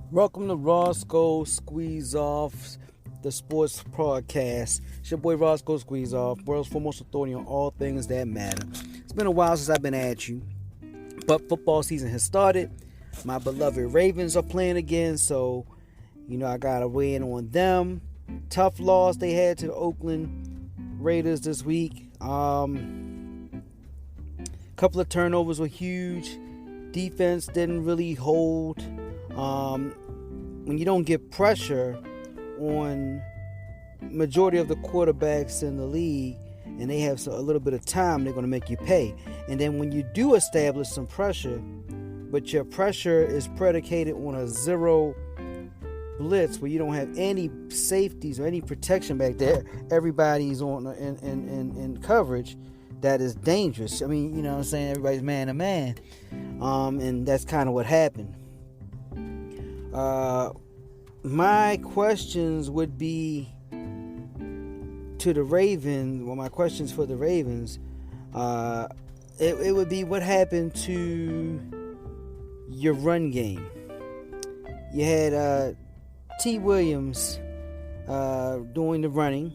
Welcome to Roscoe Squeeze Off, the sports podcast. It's your boy Roscoe Squeeze Off, world's foremost authority on all things that matter. It's been a while since I've been at you, but football season has started. My beloved Ravens are playing again, so I gotta weigh in on them. Tough loss they had to the Oakland Raiders this week. Couple of turnovers were huge. Defense didn't really hold. When you don't get pressure on majority of the quarterbacks in the league and they have a little bit of time, they're going to make you pay. And then when you do establish some pressure, but your pressure is predicated on a zero blitz where you don't have any safeties or any protection back there, everybody's on in coverage, that is dangerous. I mean, you know what I'm saying? Everybody's man to man. And that's kind of what happened. My questions would be to the Ravens. Well, my questions for the Ravens, it would be what happened to your run game. You had T. Williams doing the running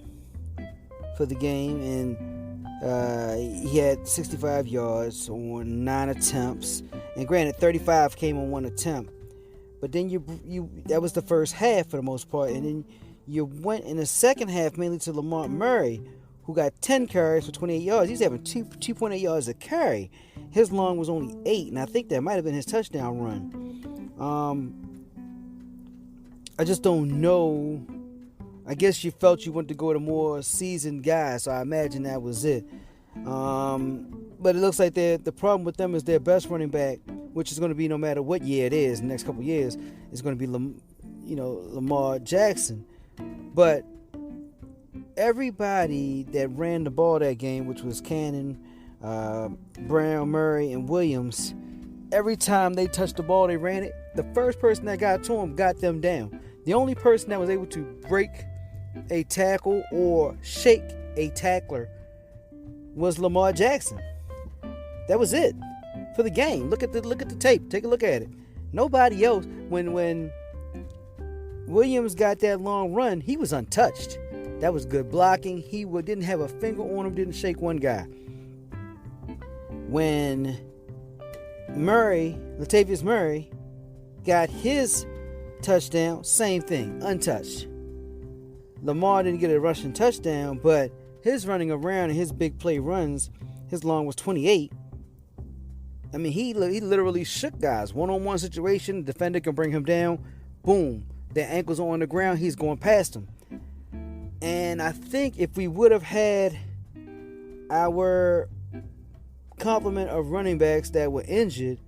for the game, and he had 65 yards on 9 attempts. And granted, 35 came on 1 attempt. But then you that was the first half for the most part, and then you went in the second half mainly to Lamar Murray, who got 10 carries for 28 yards. He's having 2.8 yards a carry. His long was only 8, and I think that might have been his touchdown run. I just don't know. I guess you felt you wanted to go with a more seasoned guy, so I imagine that was it. But it looks like the problem with them is their best running back, which is going to be no matter what year it is, the next couple years, is going to be Lamar Jackson. But everybody that ran the ball that game, which was Cannon, Brown, Murray, and Williams, every time they touched the ball, they ran it. The first person that got to them got them down. The only person that was able to break a tackle or shake a tackler was Lamar Jackson. That was it for the game. Look at the tape. Take a look at it. Nobody else. When Williams got that long run, he was untouched. That was good blocking. He didn't have a finger on him. Didn't shake one guy. When Latavius Murray, got his touchdown, same thing, untouched. Lamar didn't get a rushing touchdown, but his running around and his big play runs, his long was 28. I mean, he literally shook guys. One-on-one situation, the defender can bring him down. Boom. Their ankles are on the ground. He's going past them. And I think if we would have had our complement of running backs that were injured,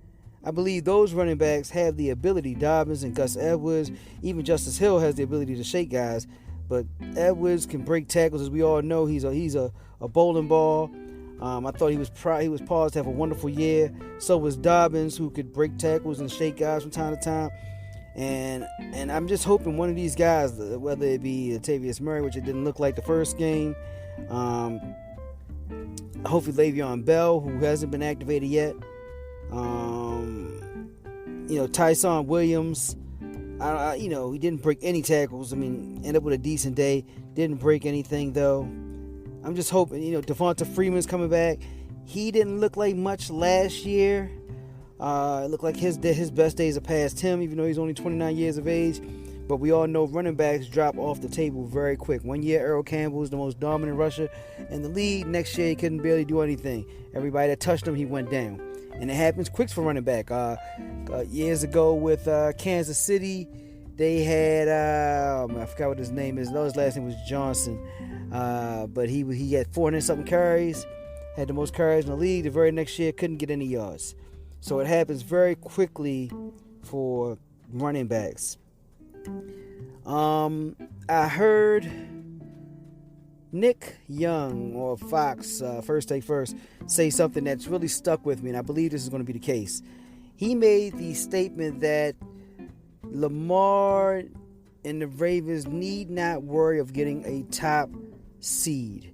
I believe those running backs have the ability. Dobbins and Gus Edwards, even Justice Hill has the ability to shake guys. But Edwards can break tackles, as we all know. He's a bowling ball. I thought he was poised to have a wonderful year. So was Dobbins, who could break tackles and shake guys from time to time. And I'm just hoping one of these guys, whether it be Latavius Murray, which it didn't look like the first game, hopefully Le'Veon Bell, who hasn't been activated yet, Tyson Williams, he didn't break any tackles. I mean, ended up with a decent day. Didn't break anything though. I'm just hoping, Devonta Freeman's coming back. He didn't look like much last year. It looked like his best days are past him, even though he's only 29 years of age. But we all know running backs drop off the table very quick. 1 year, Earl Campbell was the most dominant rusher in the league. Next year, he couldn't barely do anything. Everybody that touched him, he went down. And it happens quick for running back. Years ago with Kansas City, they had, I forgot what his name is. No, his last name was Johnson. But he had 400-something carries, had the most carries in the league. The very next year, couldn't get any yards. So it happens very quickly for running backs. I heard Nick Young or Fox, First Take First, say something that's really stuck with me, and I believe this is going to be the case. He made the statement that Lamar and the Ravens need not worry of getting a top seed.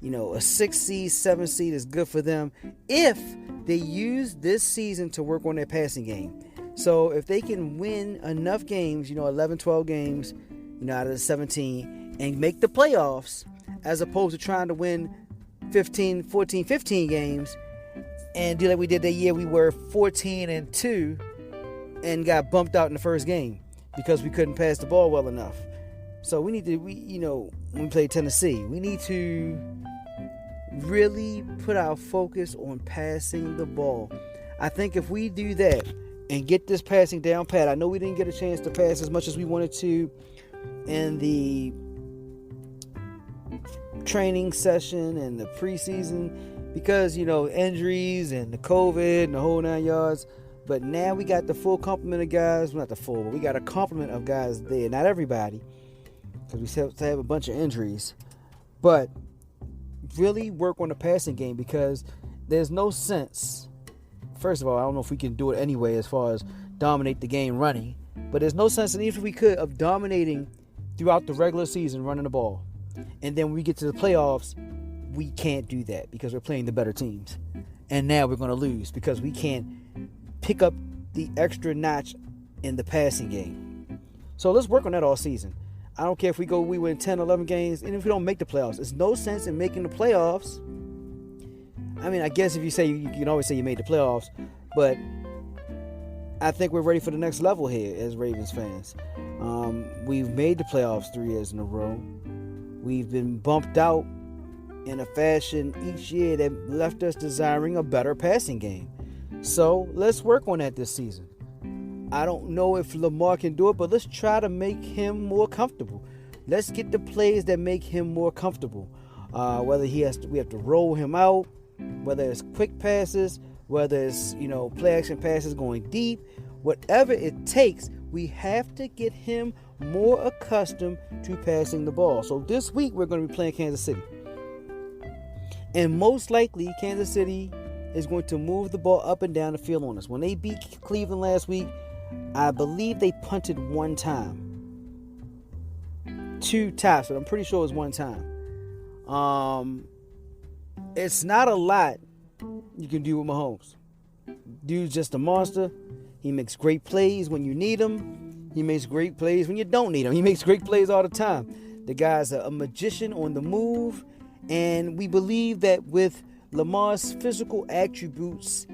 A 6 seed, 7 seed is good for them if they use this season to work on their passing game. So if they can win enough games, 11, 12 games, out of the 17, and make the playoffs, as opposed to trying to win 15, 14, 15 games and do like we did that year, we were 14-2 and got bumped out in the first game because we couldn't pass the ball well enough. So we need to, when we play Tennessee, we need to really put our focus on passing the ball. I think if we do that and get this passing down pat, I know we didn't get a chance to pass as much as we wanted to in the training session and the preseason because, injuries and the COVID and the whole 9 yards. But now we got the full complement of guys. Well, not the full, but we got a complement of guys there. Not everybody, because we still have a bunch of injuries. But really work on the passing game because there's no sense. First of all, I don't know if we can do it anyway as far as dominate the game running. But there's no sense, and even if we could, of dominating throughout the regular season running the ball. And then when we get to the playoffs, we can't do that because we're playing the better teams. And now we're going to lose because we can't pick up the extra notch in the passing game. So let's work on that all season. I don't care if we win 10, 11 games, and if we don't make the playoffs. There's no sense in making the playoffs. I mean, I guess if you say, you can always say you made the playoffs, but I think we're ready for the next level here as Ravens fans. We've made the playoffs 3 years in a row. We've been bumped out in a fashion each year that left us desiring a better passing game. So let's work on that this season. I don't know if Lamar can do it, but let's try to make him more comfortable. Let's get the plays that make him more comfortable. Whether we have to roll him out, whether it's quick passes, whether it's play action passes going deep, whatever it takes, we have to get him more accustomed to passing the ball. So this week we're going to be playing Kansas City. And most likely Kansas City is going to move the ball up and down the field on us. When they beat Cleveland last week, I believe they punted 1 time. 2 tops, but I'm pretty sure it was 1 time. It's not a lot you can do with Mahomes. Dude's just a monster. He makes great plays when you need him. He makes great plays when you don't need him. He makes great plays all the time. The guy's a magician on the move. And we believe that with Lamar's physical attributes,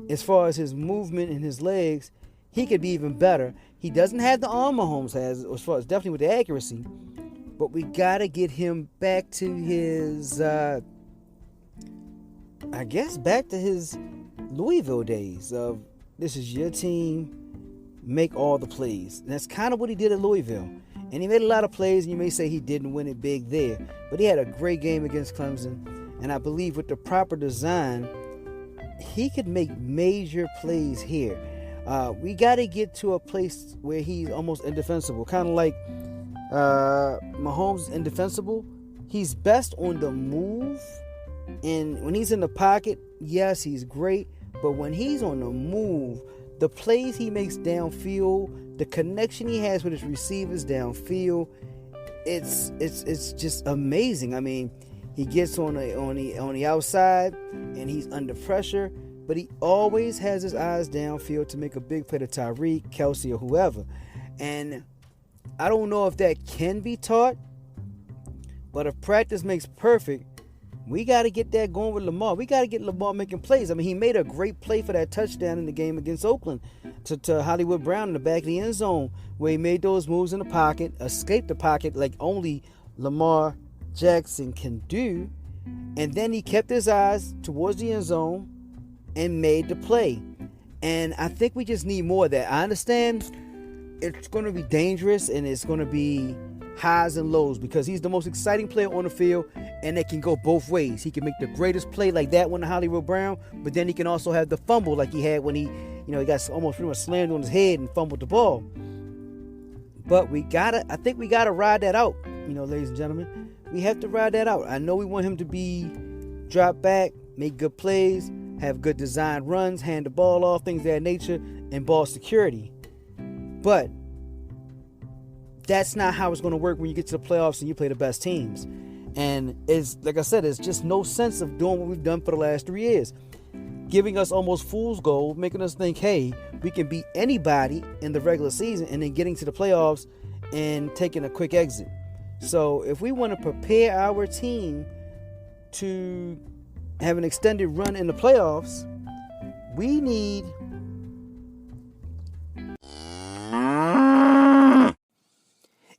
as far as his movement and his legs, he could be even better. He doesn't have the arm Mahomes has, as far as definitely with the accuracy. But we got to get him back to his, back to his Louisville days of this is your team, make all the plays. And that's kind of what he did at Louisville. And he made a lot of plays, and you may say he didn't win it big there. But he had a great game against Clemson. And I believe with the proper design, he could make major plays here. We got to get to a place where he's almost indefensible. Kind of like Mahomes is indefensible. He's best on the move. And when he's in the pocket, yes, he's great. But when he's on the move, the plays he makes downfield, the connection he has with his receivers downfield, it's just amazing. I mean, he gets on the outside and he's under pressure, but he always has his eyes downfield to make a big play to Tyreek, Kelsey, or whoever. And I don't know if that can be taught, but if practice makes perfect, we got to get that going with Lamar. We got to get Lamar making plays. I mean, he made a great play for that touchdown in the game against Oakland to Hollywood Brown in the back of the end zone, where he made those moves in the pocket, escaped the pocket like only Lamar Jackson can do, and then he kept his eyes towards the end zone and made the play. And I think we just need more of that. I understand it's going to be dangerous and it's going to be highs and lows because he's the most exciting player on the field, and it can go both ways. He can make the greatest play like that one to Hollywood Brown, but then he can also have the fumble like he had when he got almost pretty much slammed on his head and fumbled the ball. But I think we gotta ride that out, ladies and gentlemen. We have to ride that out. I know we want him to be drop back, make good plays, have good design runs, hand the ball off, things of that nature, and ball security. But that's not how it's going to work when you get to the playoffs and you play the best teams. And it's like I said, there's just no sense of doing what we've done for the last 3 years. Giving us almost fool's gold, making us think, hey, we can beat anybody in the regular season and then getting to the playoffs and taking a quick exit. So if we want to prepare our team to have an extended run in the playoffs, we need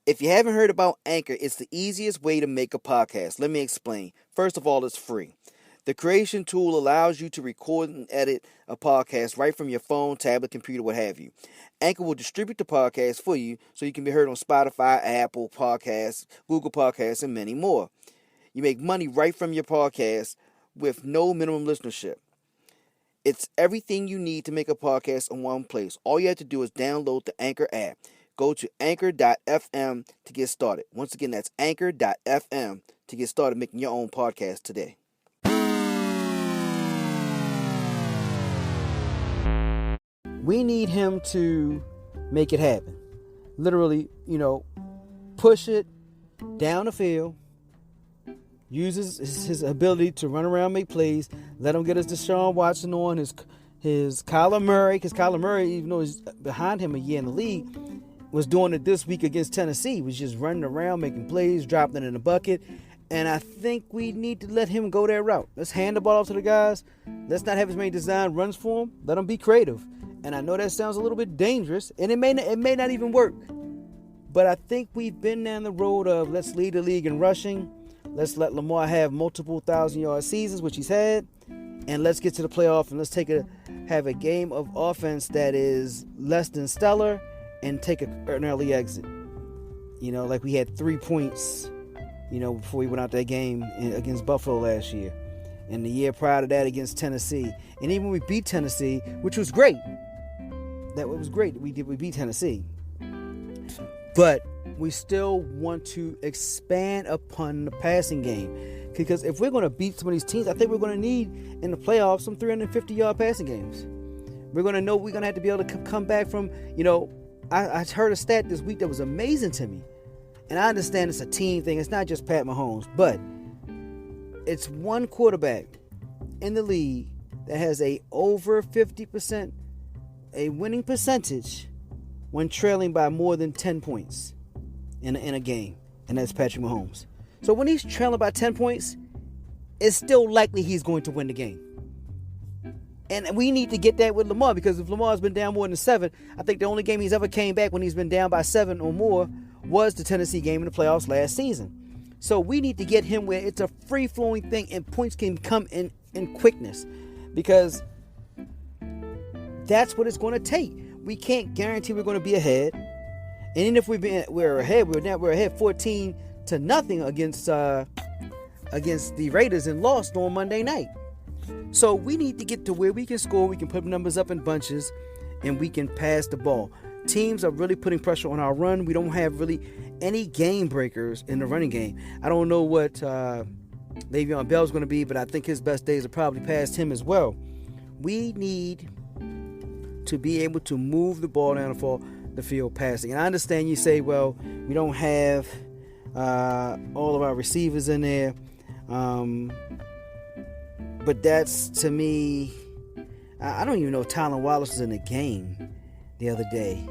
If you haven't heard about Anchor, it's the easiest way to make a podcast. Let me explain. First of all, it's free. The creation tool allows you to record and edit a podcast right from your phone, tablet, computer, what have you. Anchor will distribute the podcast for you so you can be heard on Spotify, Apple Podcasts, Google Podcasts, and many more. You make money right from your podcast with no minimum listenership. It's everything you need to make a podcast in one place. All you have to do is download the Anchor app. Go to anchor.fm to get started. Once again, that's anchor.fm to get started making your own podcast today. We need him to make it happen. Literally, push it down the field. Uses his ability to run around, make plays. Let him get his Deshaun Watson on, his Kyler Murray. Because Kyler Murray, even though he's behind him a year in the league, was doing it this week against Tennessee. Was just running around, making plays, dropping it in the bucket. And I think we need to let him go that route. Let's hand the ball off to the guys. Let's not have as many design runs for him. Let him be creative. And I know that sounds a little bit dangerous, and it may not even work. But I think we've been down the road of let's lead the league in rushing. Let's let Lamar have multiple 1,000-yard seasons, which he's had. And let's get to the playoff, and let's have a game of offense that is less than stellar and take an early exit. Like we had 3 points, before we went out that game against Buffalo last year. And the year prior to that against Tennessee. And even when we beat Tennessee, which was great. That was great. We beat Tennessee. But we still want to expand upon the passing game. Because if we're going to beat some of these teams, I think we're going to need in the playoffs some 350-yard passing games. We're going to know we're going to have to be able to come back from, I heard a stat this week that was amazing to me. And I understand it's a team thing. It's not just Pat Mahomes. But it's one quarterback in the league that has a over 50% a winning percentage when trailing by more than 10 points in a game. And that's Patrick Mahomes. So when he's trailing by 10 points, it's still likely he's going to win the game. And we need to get that with Lamar, because if Lamar's been down more than 7, I think the only game he's ever came back when he's been down by 7 or more was the Tennessee game in the playoffs last season. So we need to get him where it's a free-flowing thing and points can come in quickness, because that's what it's going to take. We can't guarantee we're going to be ahead. And even if we're ahead, we're ahead 14-0 against the Raiders and lost on Monday night. So we need to get to where we can score, we can put numbers up in bunches, and we can pass the ball. Teams are really putting pressure on our run. We don't have really any game breakers in the running game. I don't know what Le'Veon Bell's going to be, but I think his best days are probably past him as well. We need to be able to move the ball down the field passing. And I understand you say, well, we don't have all of our receivers in there. But that's, to me, I don't even know if Tylan Wallace was in the game the other day.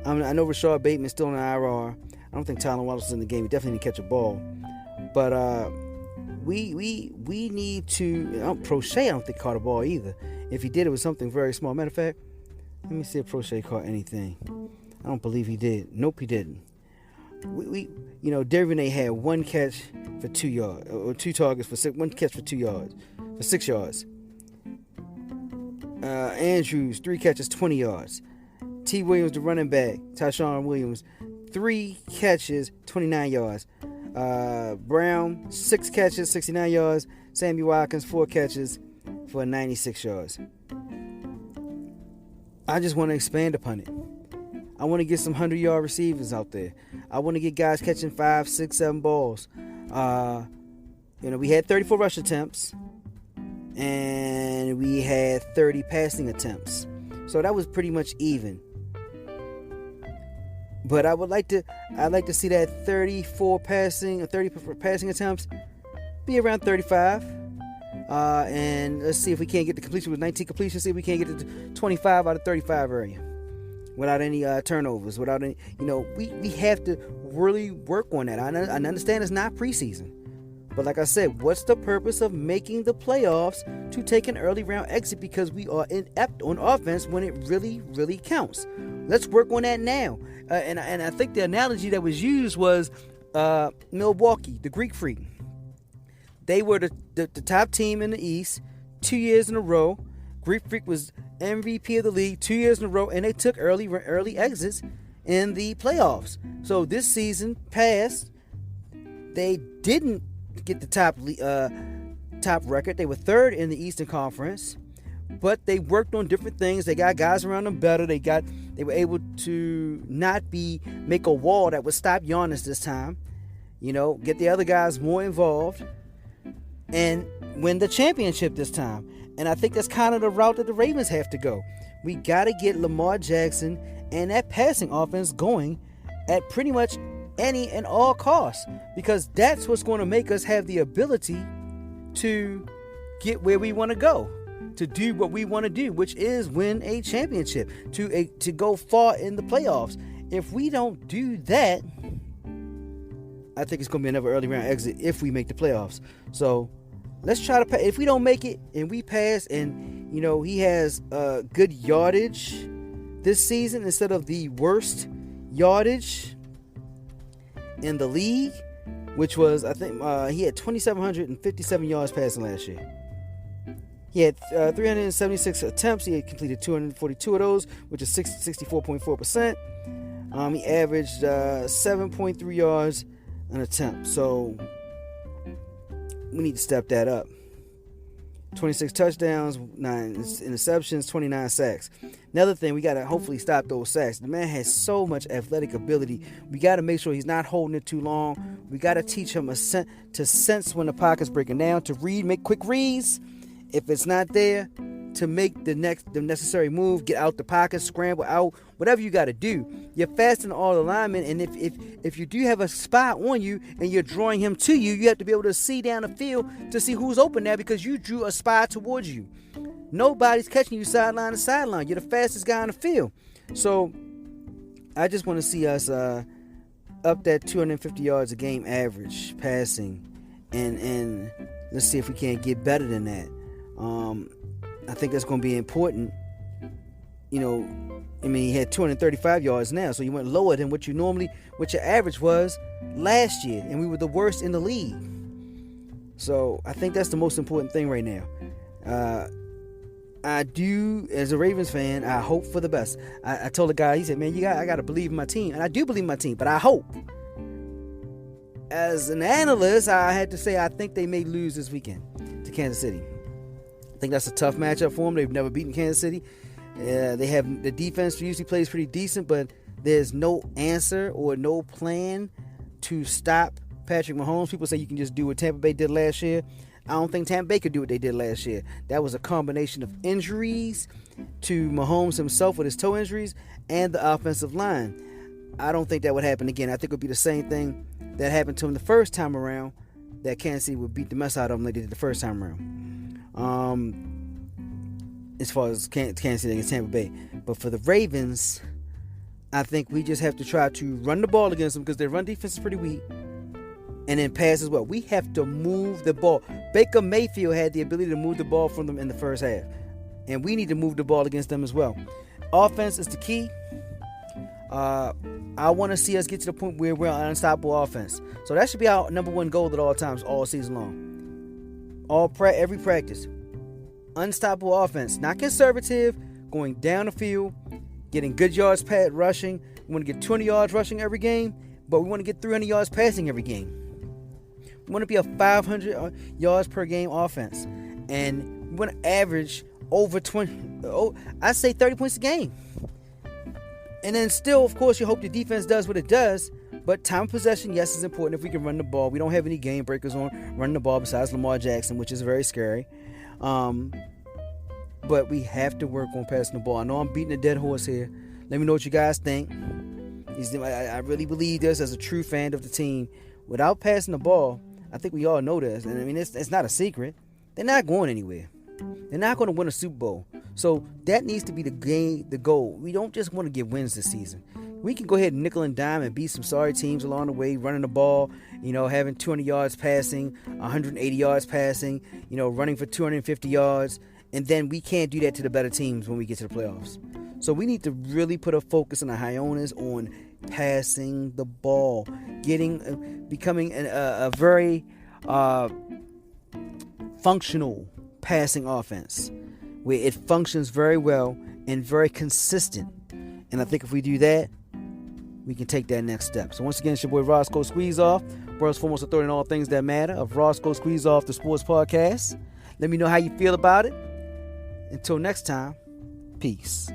I know Rashard Bateman's still in the IR. I don't think Tylan Wallace was in the game. He definitely didn't catch a ball. But we need to... Prochet, I don't think caught a ball either. If he did, it was something very small. Matter of fact, let me see if Prochet caught anything. I don't believe he did. Nope, he didn't. Dervinay had 1 catch for 2 yards, or 2 targets for 1 catch for 2 yards, for 6 yards. Andrews, 3 catches, 20 yards. T. Williams, the running back, Tyshawn Williams, 3 catches, 29 yards. Brown, 6 catches, 69 yards. Sammy Watkins, 4 catches for 96 yards. I just want to expand upon it. I want to get some 100-yard receivers out there. I want to get guys catching 5, 6, 7 balls. We had 34 rush attempts, and we had 30 passing attempts. So that was pretty much even. But I'd like to see that 30 passing attempts be around 35. And let's see if we can't get the completion with 19 completions. See if we can't get to 25 out of 35 area without any turnovers, without any, we have to really work on that. I understand it's not preseason, but like I said, what's the purpose of making the playoffs to take an early round exit because we are inept on offense when it really, really counts? Let's work on that now. And I think the analogy that was used was Milwaukee, the Greek Freak. They were the top team in the East 2 years in a row. Greek Freak was MVP of the league 2 years in a row, and they took early exits in the playoffs. So this season past, they didn't get the top record. They were third in the Eastern Conference, but they worked on different things. They got guys around them better. They were able to not make a wall that would stop Giannis this time. Get the other guys more involved and win the championship this time. And I think that's kind of the route that the Ravens have to go. We got to get Lamar Jackson and that passing offense going at pretty much any and all costs, because that's what's going to make us have the ability to get where we want to go, to do what we want to do, which is win a championship, to go far in the playoffs. If we don't do that, I think it's going to be another early round exit if we make the playoffs. So let's try to pass. If we don't make it and we pass, and he has good yardage this season instead of the worst yardage in the league, which was, I think, he had 2,757 yards passing last year. He had 376 attempts. He had completed 242 of those, which is 64.4%. He averaged 7.3 yards an attempt. So we need to step that up. 26 touchdowns, 9 interceptions, 29 sacks. Another thing, we got to hopefully stop those sacks. The man has so much athletic ability. We got to make sure he's not holding it too long. We got to teach him to sense when the pocket's breaking down, to make quick reads. If it's not there, to make the necessary move, get out the pocket, scramble out, whatever you got to do. You're faster than all the linemen, and if you do have a spot on you and you're drawing him to you, you have to be able to see down the field to see who's open there because you drew a spy towards you. Nobody's catching you sideline to sideline. You're the fastest guy on the field. So I just want to see us up that 250 yards a game average passing, and let's see if we can't get better than that. I think that's going to be important. He had 235 yards now, so you went lower than what your average was last year, and we were the worst in the league. So I think that's the most important thing right now. I do, as a Ravens fan, I hope for the best. I told the guy, he said, man, I got to believe in my team, and I do believe in my team, but I hope. As an analyst, I had to say I think they may lose this weekend to Kansas City. I think that's a tough matchup for them. They've never beaten Kansas City. They have the defense usually plays pretty decent, but there's no answer or no plan to stop Patrick Mahomes. People say you can just do what Tampa Bay did last year. I don't think Tampa Bay could do what they did last year. That was a combination of injuries to Mahomes himself with his toe injuries and the offensive line. I don't think that would happen again. I think it would be the same thing that happened to him the first time around, that Kansas City would beat the mess out of them like they did the first time around. As far as Kansas City against Tampa Bay. But for the Ravens, I think we just have to try to run the ball against them because their run defense is pretty weak. And then pass as well. We have to move the ball. Baker Mayfield had the ability to move the ball from them in the first half. And we need to move the ball against them as well. Offense is the key. I want to see us get to the point where we're an unstoppable offense. So that should be our number one goal at all times, all season long. Every practice. Unstoppable offense. Not conservative. Going down the field. Getting good yards rushing. We want to get 20 yards rushing every game. But we want to get 300 yards passing every game. We want to be a 500 yards per game offense. And we want to average over 30 points a game. And then still, of course, you hope the defense does what it does. But time of possession, yes, is important if we can run the ball. We don't have any game breakers on running the ball besides Lamar Jackson, which is very scary. But we have to work on passing the ball. I know I'm beating a dead horse here. Let me know what you guys think. I really believe this as a true fan of the team. Without passing the ball, I think we all know this. And I mean, it's not a secret. they're not going anywhere. They're not going to win a Super Bowl. So that needs to be the goal. We don't just want to get wins this season. We can go ahead and nickel and dime and beat some sorry teams along the way, running the ball, having 200 yards passing, 180 yards passing, running for 250 yards. And then we can't do that to the better teams when we get to the playoffs. So we need to really put a focus on the Hyonas on passing the ball, becoming a very functional passing offense where it functions very well and very consistent. And I think if we do that, we can take that next step. So once again, it's your boy Roscoe Squeezeoff, world's foremost authority in all things that matter, of Roscoe Squeezeoff, the Sports Podcast. Let me know how you feel about it. Until next time, peace.